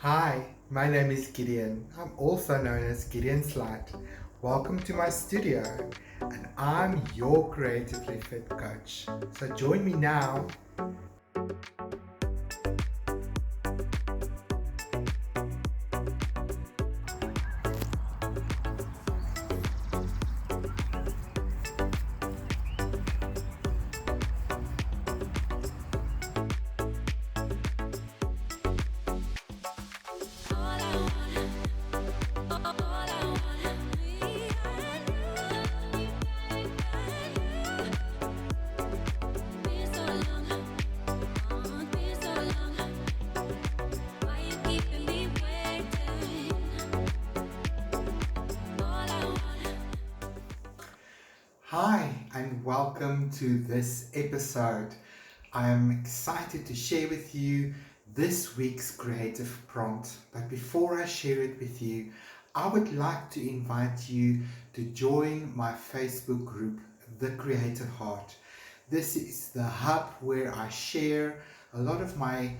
Hi, my name is Gideon. I'm also known as Gideon Slight. Welcome to my studio, and I'm your creatively fit coach. So join me now. Hi, and welcome to this episode. I am excited to share with you this week's creative prompt. But before I share it with you, I would like to invite you to join my Facebook group, The Creative Heart. This is the hub where I share a lot of my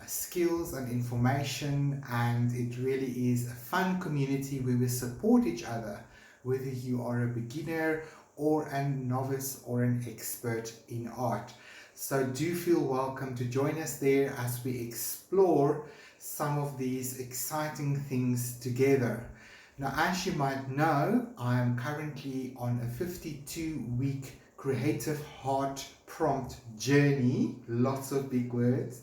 skills and information, and it really is a fun community where we support each other, whether you are a beginner or a novice or an expert in art. So do feel welcome to join us there as we explore some of these exciting things together. Now, as you might know, I am currently on a 52-week creative heart prompt journey, lots of big words,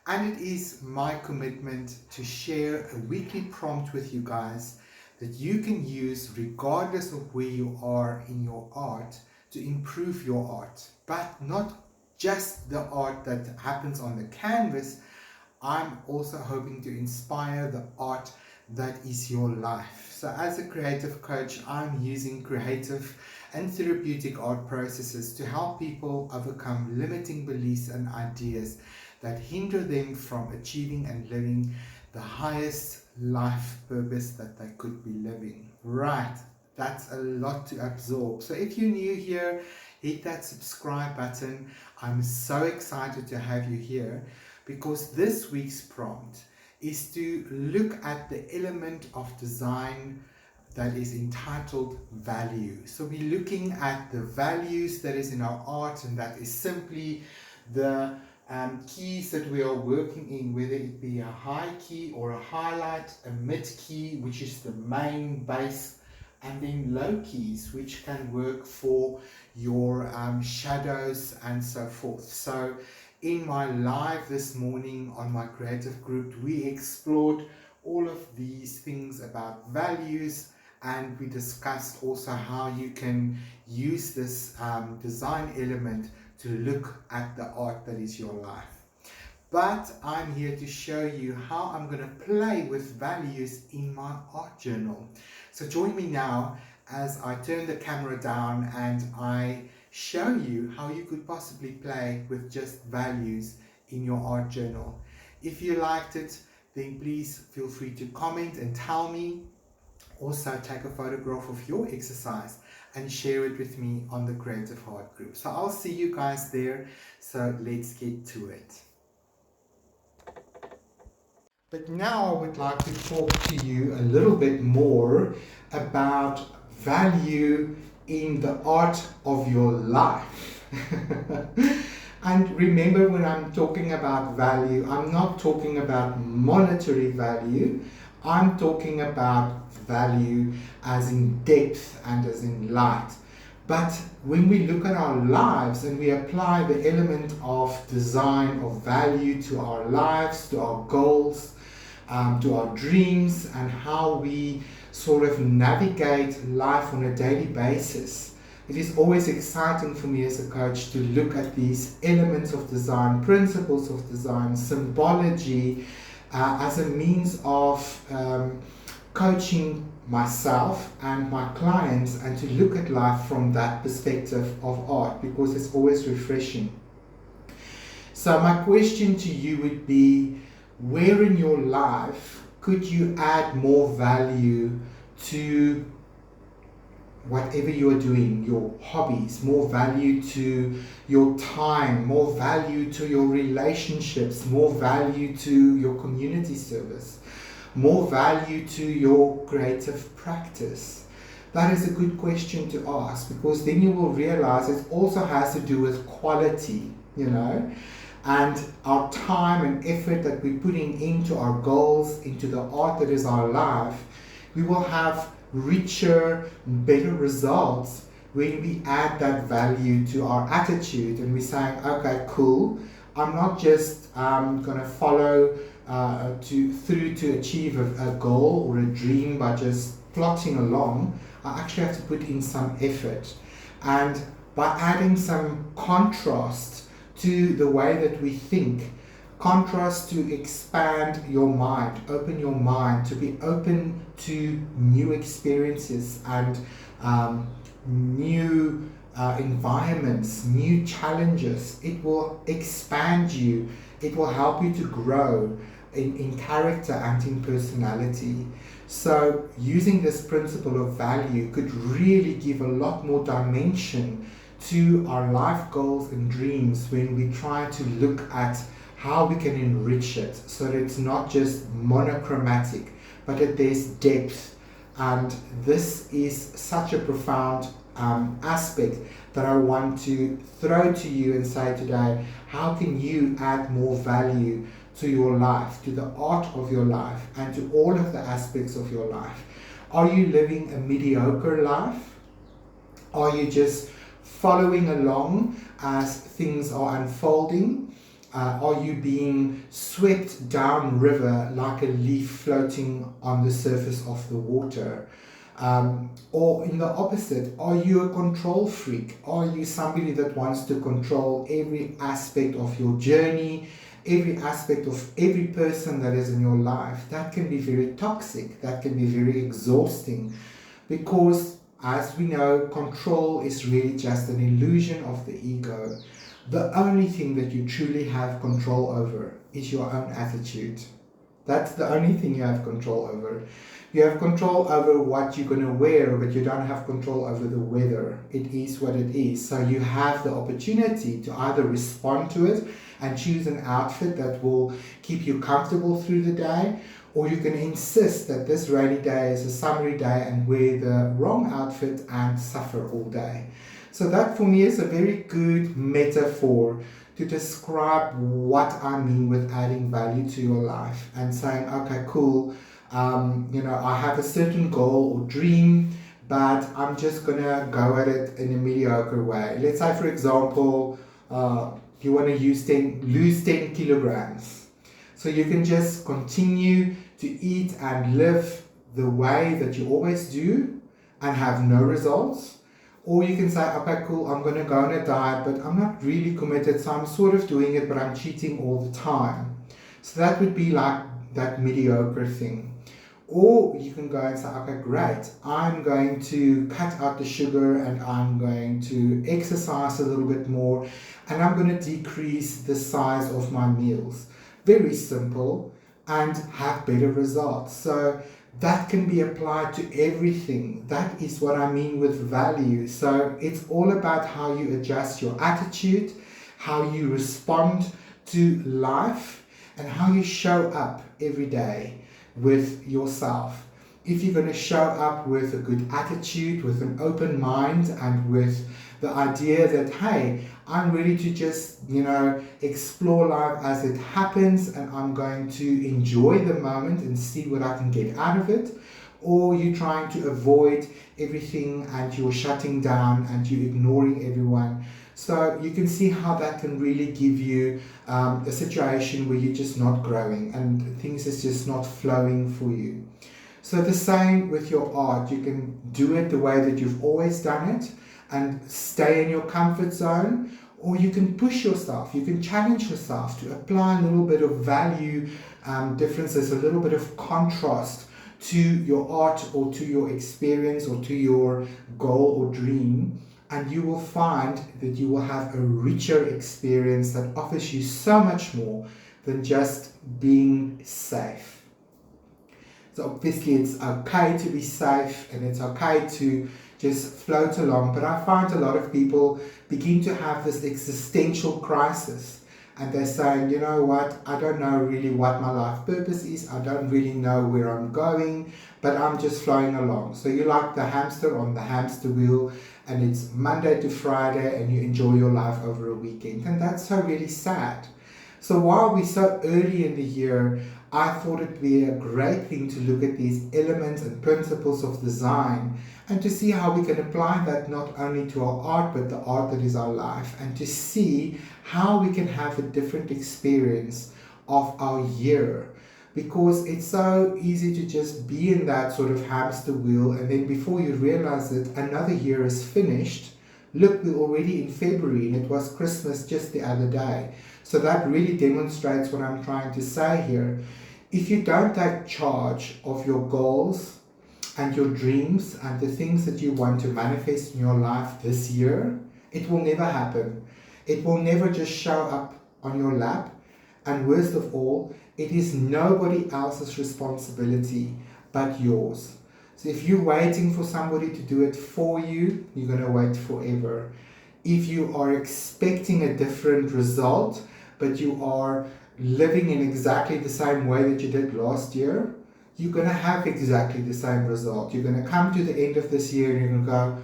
and it is my commitment to share a weekly prompt with you guys that you can use regardless of where you are in your art to improve your art, but not just the art that happens on the canvas. I'm also hoping to inspire the art that is your life. So as a creative coach, I'm using creative and therapeutic art processes to help people overcome limiting beliefs and ideas that hinder them from achieving and living the highest life purpose that they could be living. Right, that's a lot to absorb. So if you're new here, hit that subscribe button. I'm so excited to have you here because this week's prompt is to look at the element of design that is entitled value. So we're looking at the values that is in our art, and that is simply the keys that we are working in, whether it be a high key or a highlight, a mid key, which is the main base, and then low keys, which can work for your shadows and so forth. So in my live this morning on my creative group, we explored all of these things about values, and we discussed also how you can use this design element to look at the art that is your life. But I'm here to show you how I'm going to play with values in my art journal. So join me now as I turn the camera down and I show you how you could possibly play with just values in your art journal. If you liked it, then please feel free to comment and tell me. Also take a photograph of your exercise and share it with me on the Creative Heart group. So I'll see you guys there. So let's get to it. But now I would like to talk to you a little bit more about value in the art of your life. And remember, when I'm talking about value, I'm not talking about monetary value. I'm talking about value as in depth and as in light. But when we look at our lives and we apply the element of design, of value to our lives, to our goals, to our dreams, and how we sort of navigate life on a daily basis, it is always exciting for me as a coach to look at these elements of design, principles of design, symbology, as a means of coaching myself and my clients, and to look at life from that perspective of art, because it's always refreshing. So my question to you would be, where in your life could you add more value to whatever you are doing, your hobbies, more value to your time, more value to your relationships, more value to your community service, more value to your creative practice? That is a good question to ask, because then you will realize it also has to do with quality, and our time and effort that we're putting into our goals, into the art that is our life. We will have richer, better results when we add that value to our attitude and we're saying, okay, cool, I'm not just going to follow through to achieve a goal or a dream by just plodding along. I actually have to put in some effort. And by adding some contrast to the way that we think, contrast to expand your mind, open your mind, to be open to new experiences and new environments, new challenges. It will expand you. It will help you to grow in character and in personality. So using this principle of value could really give a lot more dimension to our life goals and dreams when we try to look at how we can enrich it so that it's not just monochromatic, but that there's depth. And this is such a profound aspect that I want to throw to you and say today, how can you add more value to your life, to the art of your life, and to all of the aspects of your life? Are you living a mediocre life? Are you just following along as things are unfolding? Are you being swept down river like a leaf floating on the surface of the water? Or in the opposite, are you a control freak? Are you somebody that wants to control every aspect of your journey, every aspect of every person that is in your life? That can be very toxic. That can be very exhausting, because as we know, control is really just an illusion of the ego. The only thing that you truly have control over is your own attitude. That's the only thing you have control over. You have control over what you're going to wear, but you don't have control over the weather. It is what it is. So you have the opportunity to either respond to it and choose an outfit that will keep you comfortable through the day, or you can insist that this rainy day is a summery day and wear the wrong outfit and suffer all day. So that for me is a very good metaphor to describe what I mean with adding value to your life and saying, okay, cool, I have a certain goal or dream, but I'm just going to go at it in a mediocre way. Let's say, for example, you want to lose 10 kilograms. So you can just continue to eat and live the way that you always do and have no results. Or you can say, okay, cool, I'm going to go on a diet, but I'm not really committed, so I'm sort of doing it, but I'm cheating all the time. So that would be like that mediocre thing. Or you can go and say, okay, great, I'm going to cut out the sugar and I'm going to exercise a little bit more and I'm going to decrease the size of my meals. Very simple, and have better results. So that can be applied to everything. That is what I mean with value. So it's all about how you adjust your attitude, how you respond to life, and how you show up every day with yourself. If you're going to show up with a good attitude, with an open mind, and with the idea that, hey, I'm ready to just, explore life as it happens and I'm going to enjoy the moment and see what I can get out of it, or you're trying to avoid everything and you're shutting down and you're ignoring everyone. So you can see how that can really give you a situation where you're just not growing and things is just not flowing for you. So the same with your art. You can do it the way that you've always done it and stay in your comfort zone, or you can push yourself, you can challenge yourself to apply a little bit of value differences, a little bit of contrast to your art or to your experience or to your goal or dream, and you will find that you will have a richer experience that offers you so much more than just being safe. So obviously it's okay to be safe and it's okay to just float along. But I find a lot of people begin to have this existential crisis. And they're saying, you know what, I don't know really what my life purpose is. I don't really know where I'm going, but I'm just flowing along. So you're like the hamster on the hamster wheel, and it's Monday to Friday, and you enjoy your life over a weekend. And that's so really sad. So while we're so early in the year, I thought it'd be a great thing to look at these elements and principles of design and to see how we can apply that not only to our art, but the art that is our life, and to see how we can have a different experience of our year. Because it's so easy to just be in that sort of hamster wheel, and then before you realize it, another year is finished. Look, we're already in February, and it was Christmas just the other day. So that really demonstrates what I'm trying to say here. If you don't take charge of your goals and your dreams and the things that you want to manifest in your life this year, it will never happen. It will never just show up on your lap. And worst of all, it is nobody else's responsibility but yours. So if you're waiting for somebody to do it for you, you're going to wait forever. If you are expecting a different result, but you are living in exactly the same way that you did last year, you're going to have exactly the same result. You're going to come to the end of this year and you're going to go,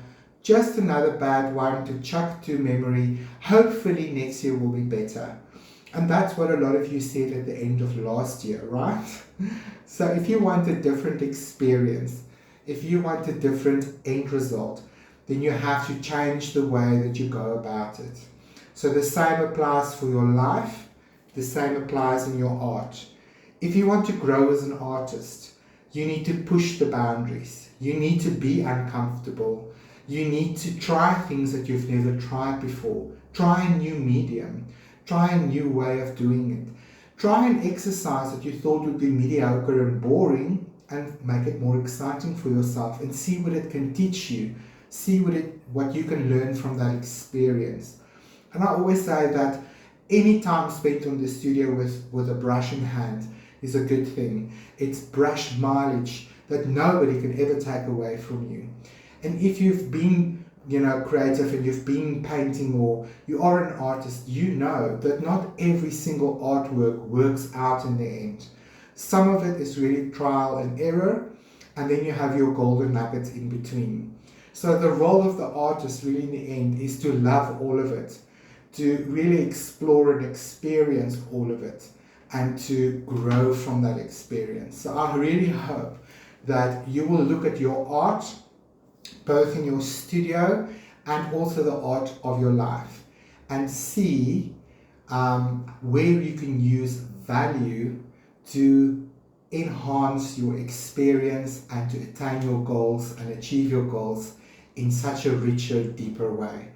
just another bad one to chuck to memory. Hopefully next year will be better. And that's what a lot of you said at the end of last year, right? So if you want a different experience, if you want a different end result, then you have to change the way that you go about it. So the same applies for your life, the same applies in your art. If you want to grow as an artist, you need to push the boundaries. You need to be uncomfortable. You need to try things that you've never tried before. Try a new medium. Try a new way of doing it. Try an exercise that you thought would be mediocre and boring and make it more exciting for yourself and see what it can teach you. See what you can learn from that experience. And I always say that any time spent on the studio with a brush in hand is a good thing. It's brush mileage that nobody can ever take away from you. And if you've been creative and you've been painting or you are an artist, you know that not every single artwork works out in the end. Some of it is really trial and error, and then you have your golden nuggets in between. So the role of the artist really in the end is to love all of it, to really explore and experience all of it, and to grow from that experience. So I really hope that you will look at your art, both in your studio and also the art of your life, and see where you can use value to enhance your experience and to attain your goals and achieve your goals in such a richer, deeper way.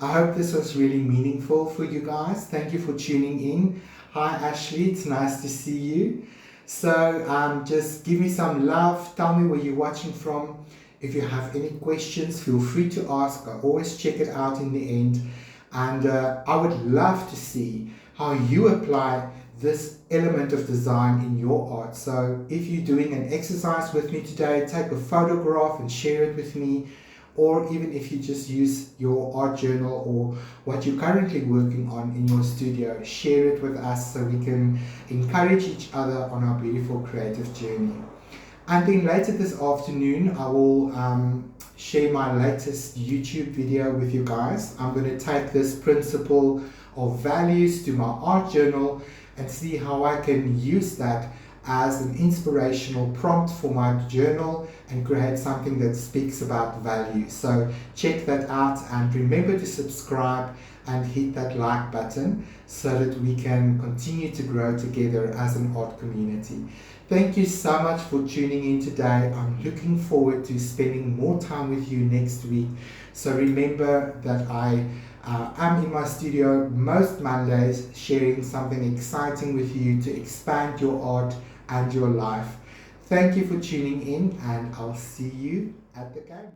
I hope this was really meaningful for you guys. Thank you for tuning in. Hi Ashley, it's nice to see you. So just give me some love. Tell me where you're watching from. If you have any questions, feel free to ask. I always check it out in the end. And I would love to see how you apply this element of design in your art. So if you're doing an exercise with me today, take a photograph and share it with me. Or even if you just use your art journal or what you're currently working on in your studio, share it with us so we can encourage each other on our beautiful creative journey. And then later this afternoon, I will share my latest YouTube video with you guys. I'm going to take this principle of values to my art journal and see how I can use that as an inspirational prompt for my journal and create something that speaks about values. So check that out and remember to subscribe and hit that like button so that we can continue to grow together as an art community. Thank you so much for tuning in today. I'm looking forward to spending more time with you next week. So remember that I am in my studio most Mondays sharing something exciting with you to expand your art and your life. Thank you for tuning in, and I'll see you at the canvas.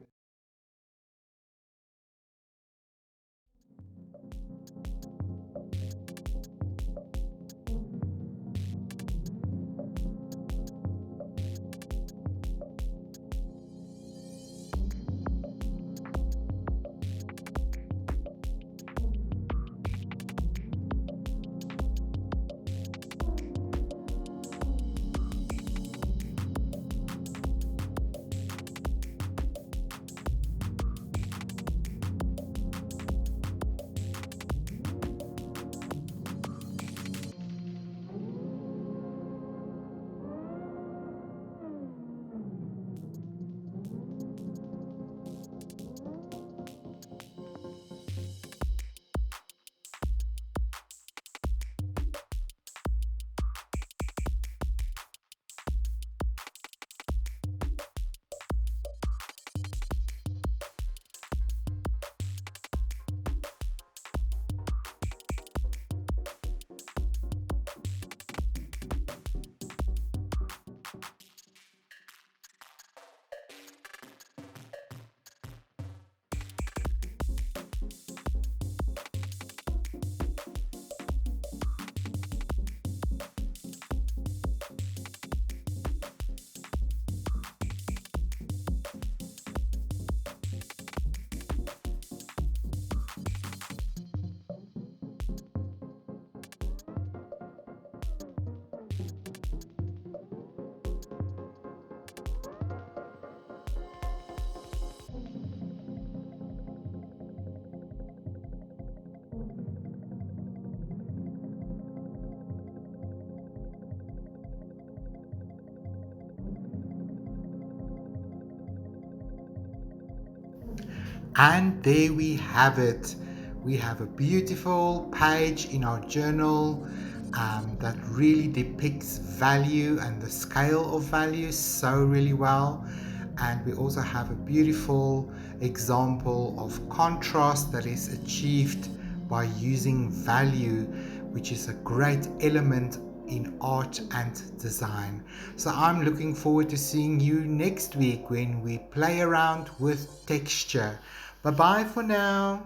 And there we have it. We have a beautiful page in our journal that really depicts value and the scale of value so really well. And we also have a beautiful example of contrast that is achieved by using value, which is a great element in art and design. So I'm looking forward to seeing you next week when we play around with texture. Bye bye for now.